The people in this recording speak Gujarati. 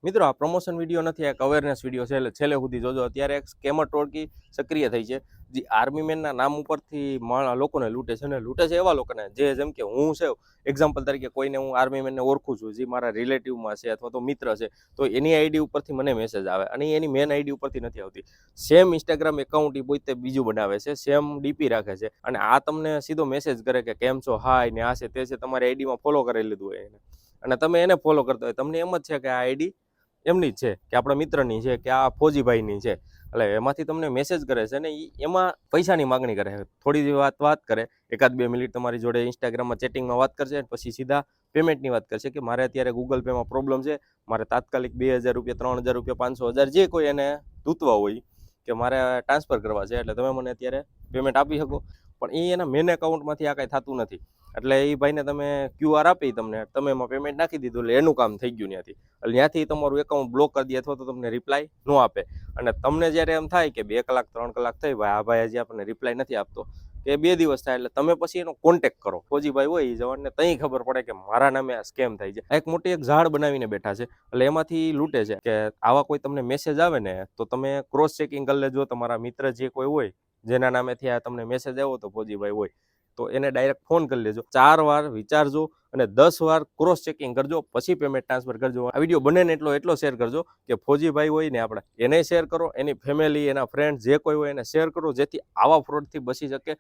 મિત્રો આ પ્રમોશન વિડીયો નથી, એક અવેરનેસ વિડીયો છે, એટલે છેલ્લે સુધી જોજો. અત્યારે એક સ્કેમર ટોળકી સક્રિય થઈ છે, જે આર્મી મેનના નામ ઉપરથી લોકોને લૂંટે છે, અને લૂંટે છે એવા લોકોને જે, જેમ કે હું છે, એક્ઝામ્પલ તરીકે કોઈને હું આર્મી મેનને ઓળખું છું, જે મારા રિલેટિવમાં છે અથવા તો મિત્ર છે, તો એની આઈડી ઉપરથી મને મેસેજ આવે, અને એની મેન આઈડી ઉપરથી નથી આવતી. સેમ ઇન્સ્ટાગ્રામ એકાઉન્ટ એ પોતે બીજું બનાવે છે, સેમ ડીપી રાખે છે, અને આ તમને સીધો મેસેજ કરે કે કેમ છો, હાય ને આ છે તે છે, તમારી આઈડીમાં ફોલો કરી લીધું હોય એને, અને તમે એને ફોલો કરતા હોય, તમને એમ જ છે કે આ આઈડી એમની જ છે, કે આપણા મિત્રની છે, કે આ ફોજીભાઈની છે. એટલે એમાંથી તમને મેસેજ કરે છે ને એમાં પૈસાની માગણી કરે. થોડી વાત કરે, 1-2 મિનિટ તમારી જોડે ઇન્સ્ટાગ્રામમાં ચેટિંગમાં વાત કરશે, પછી સીધા પેમેન્ટની વાત કરશે કે મારે અત્યારે ગૂગલ પેમાં પ્રોબ્લેમ છે, મારે તાત્કાલિક 2000 રૂપિયા, 3000 રૂપિયા, 500, 1000 જે કોઈ એને દૂતવા હોય કે મારે ટ્રાન્સફર કરવા છે, એટલે તમે મને અત્યારે પેમેન્ટ આપી શકો. પણ એ એના મેન એકાઉન્ટમાંથી આ કાંઈ થતું નથી. એટલે એ ભાઈને તમે QR આપી, તમે એમાં પેમેન્ટ નાખી દીધું, એટલે એનું કામ થઈ ગયું ત્યાંથી. એટલે ત્યાંથી તમારું એકાઉન્ટ બ્લોક કરી દે, અથવા તો તમને રિપ્લાય ન આપે. અને તમને જ્યારે એમ થાય કે 2 કલાક 3 કલાક થઈ, ભાઈ આ ભાઈ હજી આપણને રિપ્લાય નથી આપતો, કે 2 દિવસ થાય, એટલે તમે પછી એનો કોન્ટેક્ટ કરો. ફોજીભાઈ હોય એ જવાનને ત્યાં ખબર પડે કે મારા નામે આ સ્કેમ થાય છે. એક મોટી એક ઝાડ બનાવીને બેઠા છે, એટલે એમાંથી લૂંટે છે. કે આવા કોઈ તમને મેસેજ આવે ને, તો તમે ક્રોસ ચેકિંગ કરી લેજો. તમારા મિત્ર જે કોઈ હોય, જેના નામેથી આ તમને મેસેજ આવ્યો તો ફોજીભાઈ હોય, તો એને ડાયરેક્ટ ફોન કરી લેજો. 4 વાર વિચારજો અને 10 વાર ક્રોસ ચેકિંગ કરજો, પછી પેમેન્ટ ટ્રાન્સફર કરજો. આ વિડીયો બને ને એટલો શેર કરજો, કે ફોજીભાઈ હોય ને આપણે એને શેર કરો, એની ફેમિલી, એના ફ્રેન્ડ જે કોઈ હોય એને શેર કરો, જેથી આવા ફ્રોડથી બચી શકે